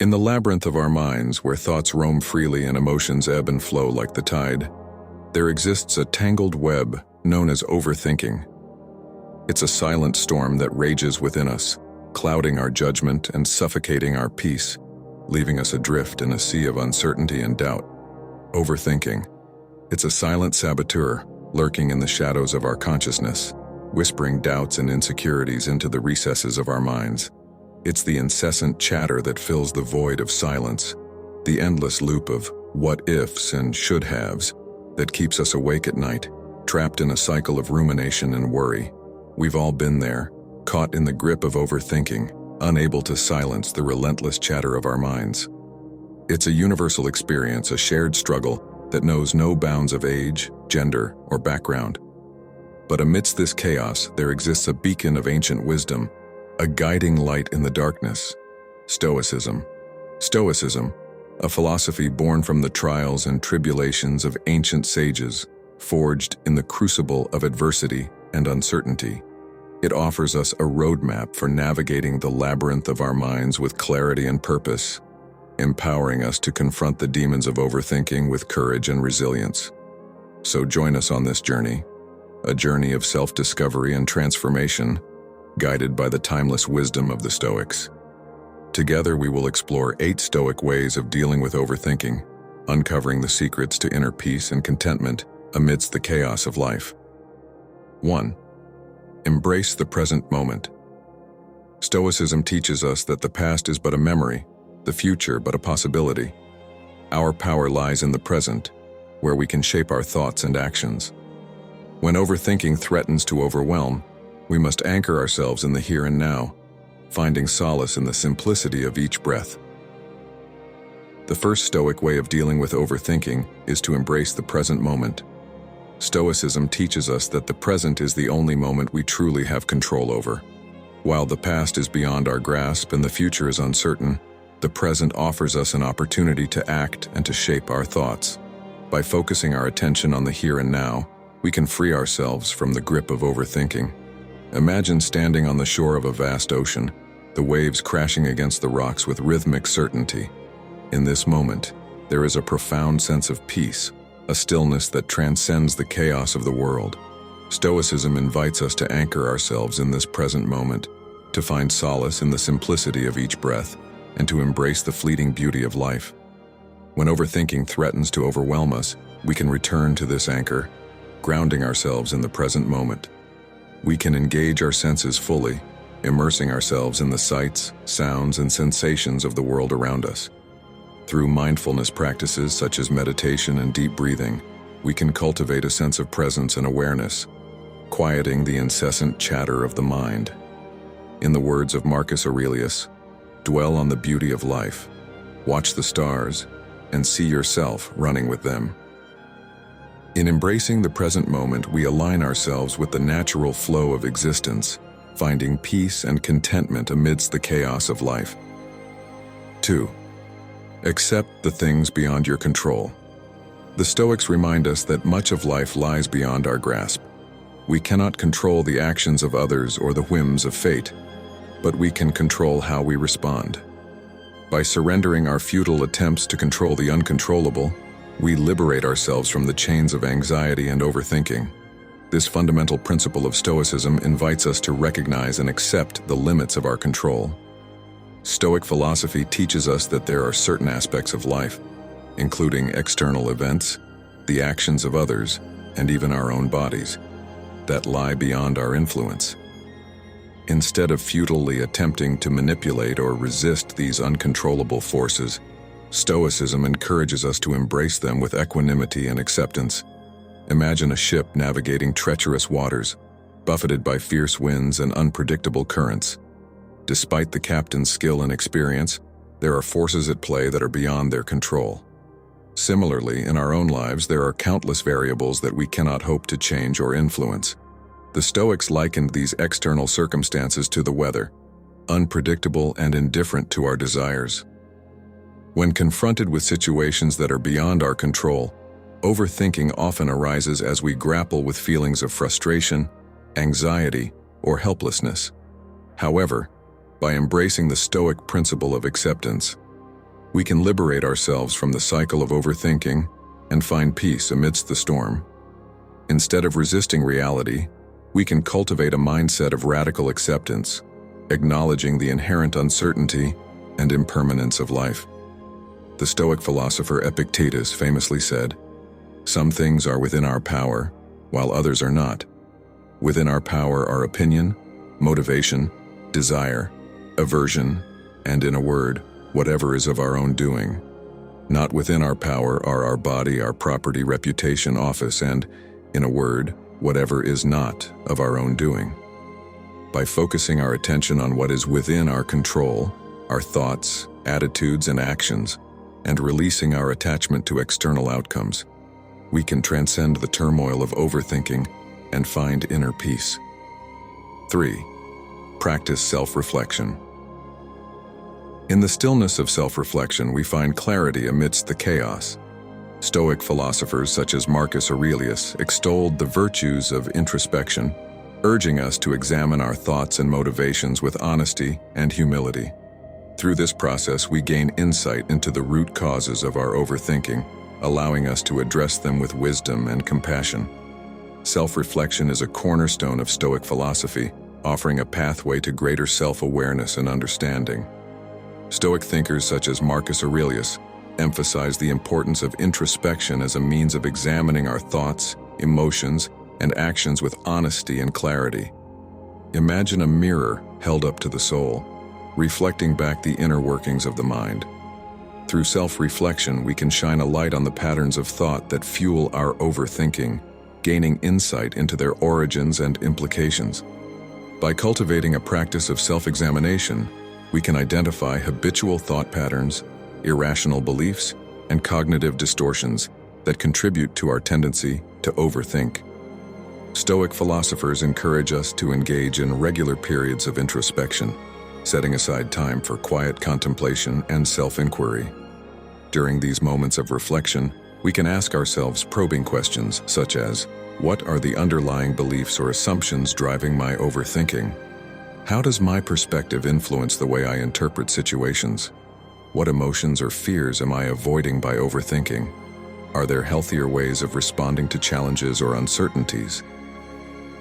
In the labyrinth of our minds, where thoughts roam freely and emotions ebb and flow like the tide, there exists a tangled web known as overthinking. It's a silent storm that rages within us, clouding our judgment and suffocating our peace, leaving us adrift in a sea of uncertainty and doubt. Overthinking. It's a silent saboteur lurking in the shadows of our consciousness, whispering doubts and insecurities into the recesses of our minds. It's the incessant chatter that fills the void of silence, the endless loop of what-ifs and should-haves that keeps us awake at night, trapped in a cycle of rumination and worry. We've all been there, caught in the grip of overthinking, unable to silence the relentless chatter of our minds. It's a universal experience, a shared struggle that knows no bounds of age, gender, or background. But amidst this chaos, there exists a beacon of ancient wisdom, a guiding light in the darkness: Stoicism. Stoicism, a philosophy born from the trials and tribulations of ancient sages, forged in the crucible of adversity and uncertainty. It offers us a roadmap for navigating the labyrinth of our minds with clarity and purpose, empowering us to confront the demons of overthinking with courage and resilience. So join us on this journey, a journey of self-discovery and transformation, guided by the timeless wisdom of the Stoics. Together we will explore 8 Stoic ways of dealing with overthinking, uncovering the secrets to inner peace and contentment amidst the chaos of life. 1. Embrace the present moment. Stoicism teaches us that the past is but a memory, the future but a possibility. Our power lies in the present, where we can shape our thoughts and actions. When overthinking threatens to overwhelm, we must anchor ourselves in the here and now, finding solace in the simplicity of each breath. The first Stoic way of dealing with overthinking is to embrace the present moment. Stoicism teaches us that the present is the only moment we truly have control over. While the past is beyond our grasp and the future is uncertain, the present offers us an opportunity to act and to shape our thoughts. By focusing our attention on the here and now, we can free ourselves from the grip of overthinking. Imagine standing on the shore of a vast ocean, the waves crashing against the rocks with rhythmic certainty. In this moment, there is a profound sense of peace, a stillness that transcends the chaos of the world. Stoicism invites us to anchor ourselves in this present moment, to find solace in the simplicity of each breath, and to embrace the fleeting beauty of life. When overthinking threatens to overwhelm us, we can return to this anchor, grounding ourselves in the present moment. We can engage our senses fully, immersing ourselves in the sights, sounds, and sensations of the world around us. Through mindfulness practices such as meditation and deep breathing, we can cultivate a sense of presence and awareness, quieting the incessant chatter of the mind. In the words of Marcus Aurelius, "Dwell on the beauty of life, watch the stars, and see yourself running with them." In embracing the present moment, we align ourselves with the natural flow of existence, finding peace and contentment amidst the chaos of life. 2. Accept the things beyond your control. The Stoics remind us that much of life lies beyond our grasp. We cannot control the actions of others or the whims of fate, but we can control how we respond. By surrendering our futile attempts to control the uncontrollable, we liberate ourselves from the chains of anxiety and overthinking. This fundamental principle of Stoicism invites us to recognize and accept the limits of our control. Stoic philosophy teaches us that there are certain aspects of life, including external events, the actions of others, and even our own bodies, that lie beyond our influence. Instead of futilely attempting to manipulate or resist these uncontrollable forces, Stoicism encourages us to embrace them with equanimity and acceptance. Imagine a ship navigating treacherous waters, buffeted by fierce winds and unpredictable currents. Despite the captain's skill and experience, there are forces at play that are beyond their control. Similarly, in our own lives, there are countless variables that we cannot hope to change or influence. The Stoics likened these external circumstances to the weather, unpredictable and indifferent to our desires. When confronted with situations that are beyond our control, overthinking often arises as we grapple with feelings of frustration, anxiety, or helplessness. However, by embracing the Stoic principle of acceptance, We can liberate ourselves from the cycle of overthinking and find peace amidst the storm. Instead of resisting reality, we can cultivate a mindset of radical acceptance, acknowledging the inherent uncertainty and impermanence of life. The Stoic philosopher Epictetus famously said, "Some things are within our power, while others are not. Within our power are opinion, motivation, desire, aversion, and in a word, whatever is of our own doing. Not within our power are our body, our property, reputation, office, and, in a word, whatever is not of our own doing." By focusing our attention on what is within our control, our thoughts, attitudes, and actions, and releasing our attachment to external outcomes, we can transcend the turmoil of overthinking and find inner peace. 3. Practice self-reflection. In the stillness of self-reflection, we find clarity amidst the chaos. Stoic philosophers such as Marcus Aurelius extolled the virtues of introspection, urging us to examine our thoughts and motivations with honesty and humility. Through this process, we gain insight into the root causes of our overthinking, allowing us to address them with wisdom and compassion. Self-reflection is a cornerstone of Stoic philosophy, offering a pathway to greater self-awareness and understanding. Stoic thinkers such as Marcus Aurelius emphasize the importance of introspection as a means of examining our thoughts, emotions, and actions with honesty and clarity. Imagine a mirror held up to the soul, reflecting back the inner workings of the mind. Through self-reflection, we can shine a light on the patterns of thought that fuel our overthinking, gaining insight into their origins and implications. By cultivating a practice of self-examination, we can identify habitual thought patterns, irrational beliefs, and cognitive distortions that contribute to our tendency to overthink. Stoic philosophers encourage us to engage in regular periods of introspection, setting aside time for quiet contemplation and self-inquiry. During these moments of reflection, we can ask ourselves probing questions such as, what are the underlying beliefs or assumptions driving my overthinking? How does my perspective influence the way I interpret situations? What emotions or fears am I avoiding by overthinking? Are there healthier ways of responding to challenges or uncertainties?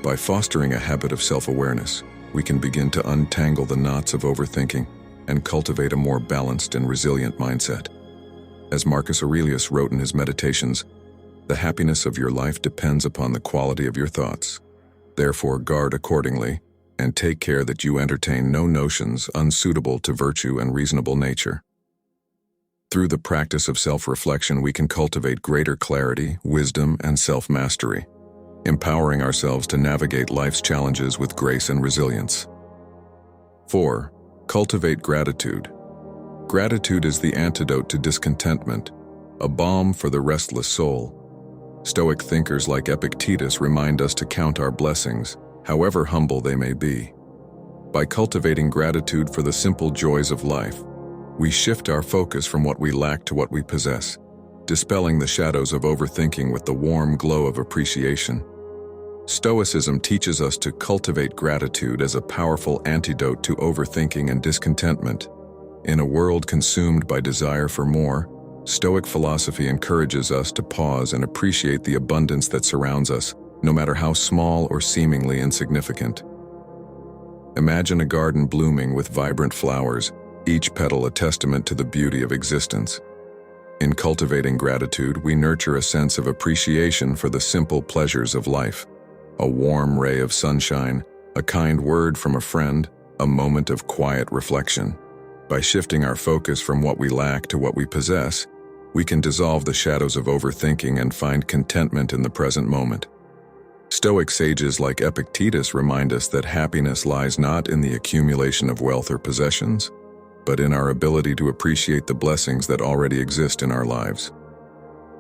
By fostering a habit of self-awareness, we can begin to untangle the knots of overthinking and cultivate a more balanced and resilient mindset. As Marcus Aurelius wrote in his Meditations, "The happiness of your life depends upon the quality of your thoughts. Therefore guard accordingly, and take care that you entertain no notions unsuitable to virtue and reasonable nature." Through the practice of self-reflection, we can cultivate greater clarity, wisdom, and self-mastery, empowering ourselves to navigate life's challenges with grace and resilience. 4. Cultivate gratitude. Gratitude is the antidote to discontentment, a balm for the restless soul. Stoic thinkers like Epictetus remind us to count our blessings, however humble they may be. By cultivating gratitude for the simple joys of life, we shift our focus from what we lack to what we possess, dispelling the shadows of overthinking with the warm glow of appreciation. Stoicism teaches us to cultivate gratitude as a powerful antidote to overthinking and discontentment. In a world consumed by desire for more, Stoic philosophy encourages us to pause and appreciate the abundance that surrounds us, no matter how small or seemingly insignificant. Imagine a garden blooming with vibrant flowers, each petal a testament to the beauty of existence. In cultivating gratitude, we nurture a sense of appreciation for the simple pleasures of life. A warm ray of sunshine, a kind word from a friend, a moment of quiet reflection. By shifting our focus from what we lack to what we possess, we can dissolve the shadows of overthinking and find contentment in the present moment. Stoic sages like Epictetus remind us that happiness lies not in the accumulation of wealth or possessions, but in our ability to appreciate the blessings that already exist in our lives.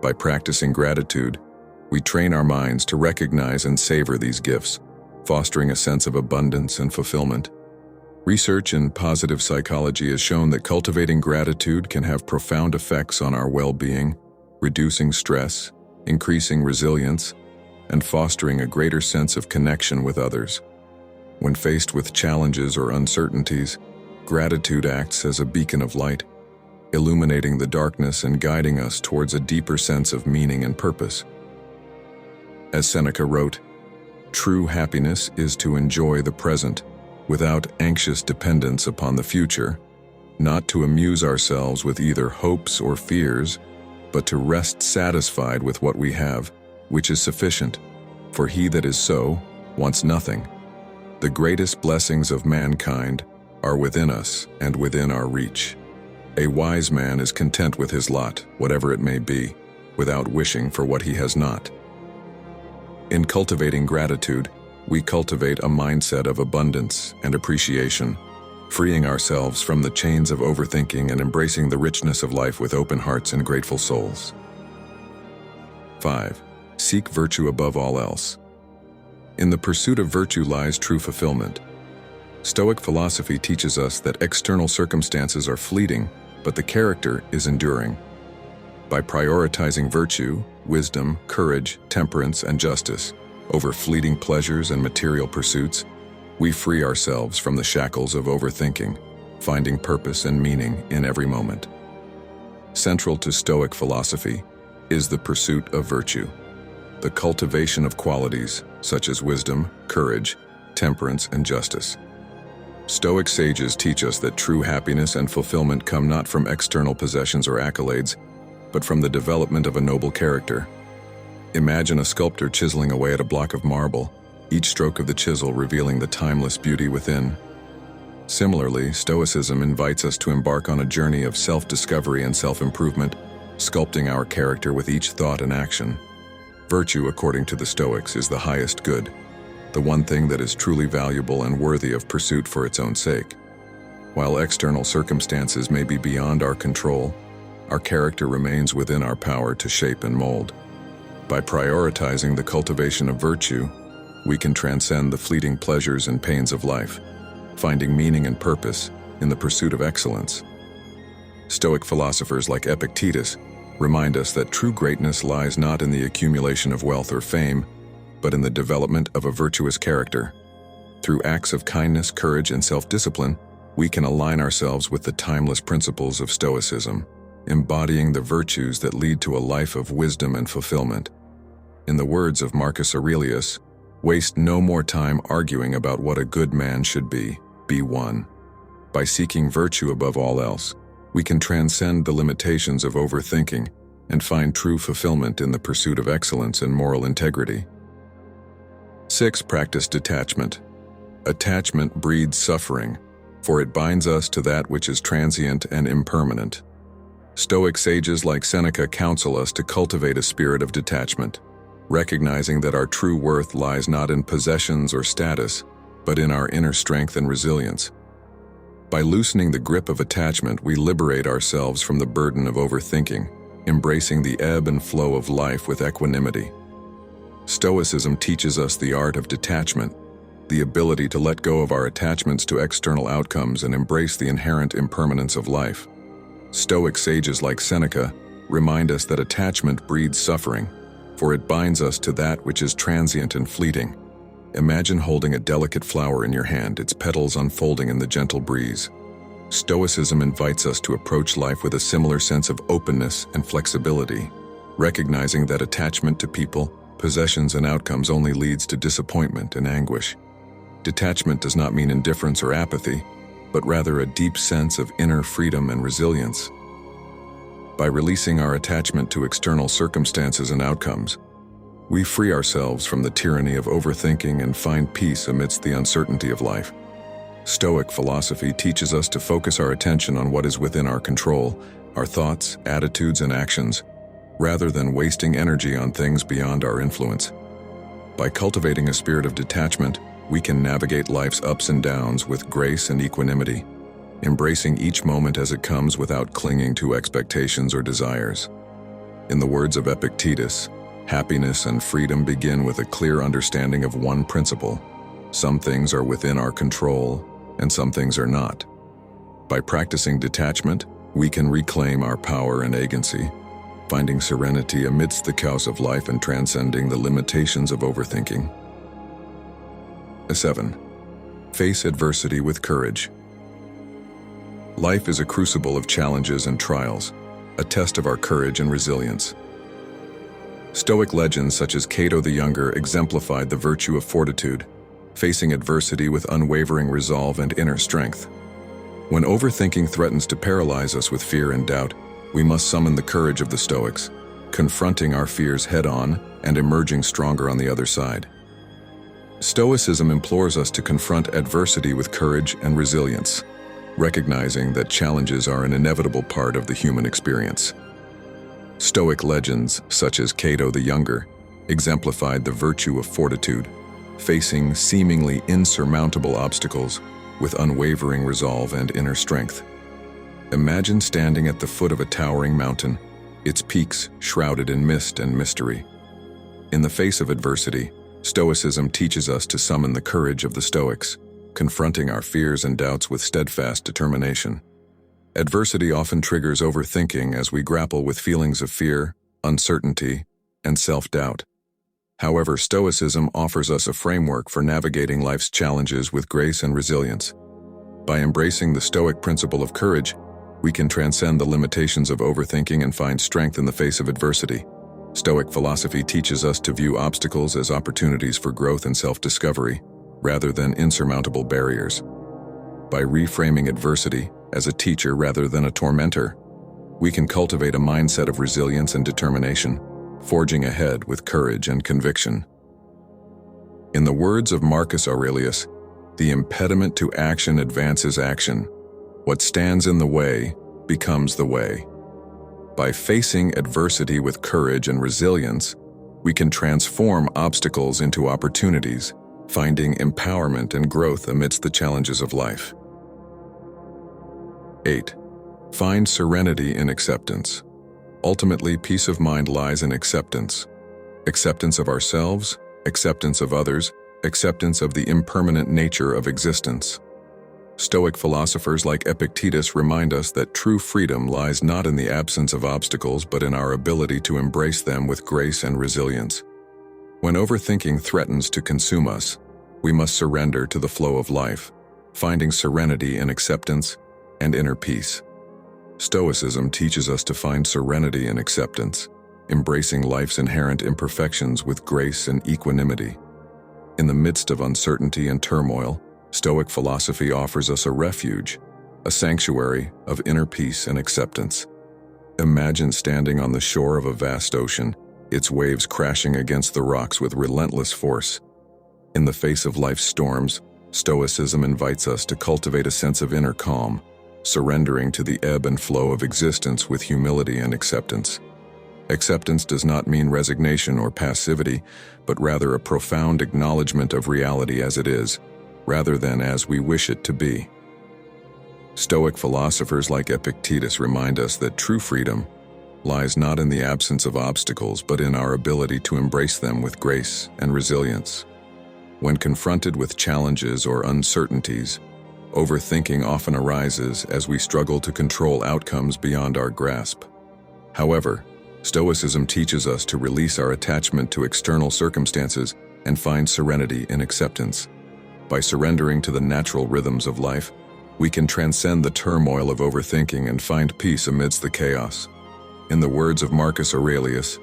By practicing gratitude, we train our minds to recognize and savor these gifts, fostering a sense of abundance and fulfillment. Research in positive psychology has shown that cultivating gratitude can have profound effects on our well-being, reducing stress, increasing resilience, and fostering a greater sense of connection with others. When faced with challenges or uncertainties, gratitude acts as a beacon of light, illuminating the darkness and guiding us towards a deeper sense of meaning and purpose. As Seneca wrote, "True happiness is to enjoy the present, without anxious dependence upon the future, not to amuse ourselves with either hopes or fears, but to rest satisfied with what we have, which is sufficient. For he that is so wants nothing. The greatest blessings of mankind are within us and within our reach. A wise man is content with his lot, whatever it may be, without wishing for what he has not." In cultivating gratitude, we cultivate a mindset of abundance and appreciation, freeing ourselves from the chains of overthinking and embracing the richness of life with open hearts and grateful souls. 5. Seek virtue above all else. In the pursuit of virtue lies true fulfillment. Stoic philosophy teaches us that external circumstances are fleeting, but the character is enduring. By prioritizing virtue, wisdom, courage, temperance, and justice over fleeting pleasures and material pursuits, we free ourselves from the shackles of overthinking, finding purpose and meaning in every moment. Central to Stoic philosophy is the pursuit of virtue, the cultivation of qualities such as wisdom, courage, temperance, and justice. Stoic sages teach us that true happiness and fulfillment come not from external possessions or accolades, but from the development of a noble character. Imagine a sculptor chiseling away at a block of marble, each stroke of the chisel revealing the timeless beauty within. Similarly, Stoicism invites us to embark on a journey of self-discovery and self-improvement, sculpting our character with each thought and action. Virtue, according to the Stoics, is the highest good, the one thing that is truly valuable and worthy of pursuit for its own sake. While external circumstances may be beyond our control, our character remains within our power to shape and mold. By prioritizing the cultivation of virtue, we can transcend the fleeting pleasures and pains of life, finding meaning and purpose in the pursuit of excellence. Stoic philosophers like Epictetus remind us that true greatness lies not in the accumulation of wealth or fame, but in the development of a virtuous character. Through acts of kindness, courage, and self-discipline, we can align ourselves with the timeless principles of Stoicism, embodying the virtues that lead to a life of wisdom and fulfillment. In the words of Marcus Aurelius, "Waste no more time arguing about what a good man should be one." By seeking virtue above all else, we can transcend the limitations of overthinking and find true fulfillment in the pursuit of excellence and moral integrity. 6. Practice detachment. Attachment breeds suffering, for it binds us to that which is transient and impermanent. Stoic sages like Seneca counsel us to cultivate a spirit of detachment, recognizing that our true worth lies not in possessions or status, but in our inner strength and resilience. By loosening the grip of attachment, we liberate ourselves from the burden of overthinking, embracing the ebb and flow of life with equanimity. Stoicism teaches us the art of detachment, the ability to let go of our attachments to external outcomes and embrace the inherent impermanence of life. Stoic sages like Seneca remind us that attachment breeds suffering, for it binds us to that which is transient and fleeting. Imagine holding a delicate flower in your hand, its petals unfolding in the gentle breeze. Stoicism invites us to approach life with a similar sense of openness and flexibility, recognizing that attachment to people, possessions, and outcomes only leads to disappointment and anguish. Detachment does not mean indifference or apathy, but rather a deep sense of inner freedom and resilience. By releasing our attachment to external circumstances and outcomes, we free ourselves from the tyranny of overthinking and find peace amidst the uncertainty of life. Stoic philosophy teaches us to focus our attention on what is within our control, our thoughts, attitudes, and actions, rather than wasting energy on things beyond our influence. By cultivating a spirit of detachment, we can navigate life's ups and downs with grace and equanimity, embracing each moment as it comes without clinging to expectations or desires. In the words of Epictetus, happiness and freedom begin with a clear understanding of one principle: some things are within our control, and some things are not. By practicing detachment, we can reclaim our power and agency, finding serenity amidst the chaos of life and transcending the limitations of overthinking. 7. Face adversity with courage. Life is a crucible of challenges and trials, a test of our courage and resilience. Stoic legends such as Cato the Younger exemplified the virtue of fortitude, facing adversity with unwavering resolve and inner strength. When overthinking threatens to paralyze us with fear and doubt, we must summon the courage of the Stoics, confronting our fears head-on and emerging stronger on the other side. Stoicism implores us to confront adversity with courage and resilience, recognizing that challenges are an inevitable part of the human experience. Stoic legends, such as Cato the Younger, exemplified the virtue of fortitude, facing seemingly insurmountable obstacles with unwavering resolve and inner strength. Imagine standing at the foot of a towering mountain, its peaks shrouded in mist and mystery. In the face of adversity, Stoicism teaches us to summon the courage of the Stoics, confronting our fears and doubts with steadfast determination. Adversity often triggers overthinking as we grapple with feelings of fear, uncertainty, and self-doubt. However, Stoicism offers us a framework for navigating life's challenges with grace and resilience. By embracing the Stoic principle of courage, we can transcend the limitations of overthinking and find strength in the face of adversity. Stoic philosophy teaches us to view obstacles as opportunities for growth and self-discovery, rather than insurmountable barriers. By reframing adversity as a teacher rather than a tormentor, we can cultivate a mindset of resilience and determination, forging ahead with courage and conviction. In the words of Marcus Aurelius, the impediment to action advances action. What stands in the way becomes the way. By facing adversity with courage and resilience, we can transform obstacles into opportunities, finding empowerment and growth amidst the challenges of life. 8. Find serenity in acceptance. Ultimately, peace of mind lies in acceptance. Acceptance of ourselves, acceptance of others, acceptance of the impermanent nature of existence. Stoic philosophers like Epictetus remind us that true freedom lies not in the absence of obstacles but in our ability to embrace them with grace and resilience. When overthinking threatens to consume us, we must surrender to the flow of life, finding serenity in acceptance and inner peace. Stoicism teaches us to find serenity in acceptance, embracing life's inherent imperfections with grace and equanimity. In the midst of uncertainty and turmoil, Stoic philosophy offers us a refuge, a sanctuary of inner peace and acceptance. Imagine standing on the shore of a vast ocean, its waves crashing against the rocks with relentless force. In the face of life's storms, Stoicism invites us to cultivate a sense of inner calm, surrendering to the ebb and flow of existence with humility and acceptance. Acceptance does not mean resignation or passivity, but rather a profound acknowledgement of reality as it is, rather than as we wish it to be. Stoic philosophers like Epictetus remind us that true freedom lies not in the absence of obstacles, but in our ability to embrace them with grace and resilience. When confronted with challenges or uncertainties, overthinking often arises as we struggle to control outcomes beyond our grasp. However, Stoicism teaches us to release our attachment to external circumstances and find serenity in acceptance. By surrendering to the natural rhythms of life, we can transcend the turmoil of overthinking and find peace amidst the chaos. In the words of Marcus Aurelius,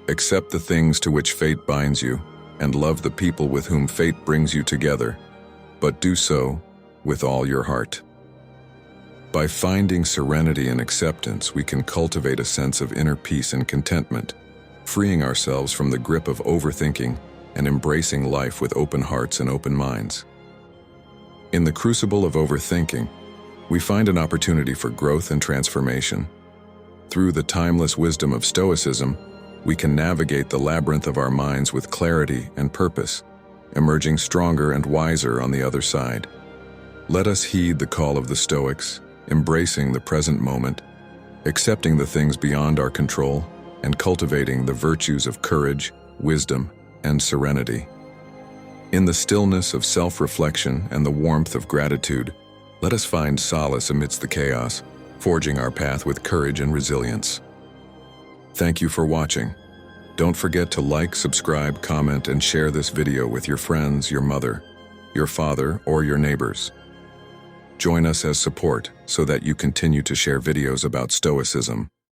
"Accept the things to which fate binds you, and love the people with whom fate brings you together, but do so with all your heart." By finding serenity and acceptance, we can cultivate a sense of inner peace and contentment, freeing ourselves from the grip of overthinking and embracing life with open hearts and open minds. In the crucible of overthinking, we find an opportunity for growth and transformation. Through the timeless wisdom of Stoicism, we can navigate the labyrinth of our minds with clarity and purpose, emerging stronger and wiser on the other side. Let us heed the call of the Stoics, embracing the present moment, accepting the things beyond our control, and cultivating the virtues of courage, wisdom, and serenity. In the stillness of self-reflection and the warmth of gratitude, let us find solace amidst the chaos, forging our path with courage and resilience. Thank you for watching. Don't forget to like, subscribe, comment, and share this video with your friends, your mother, your father, or your neighbors. Join us as support so that you continue to share videos about Stoicism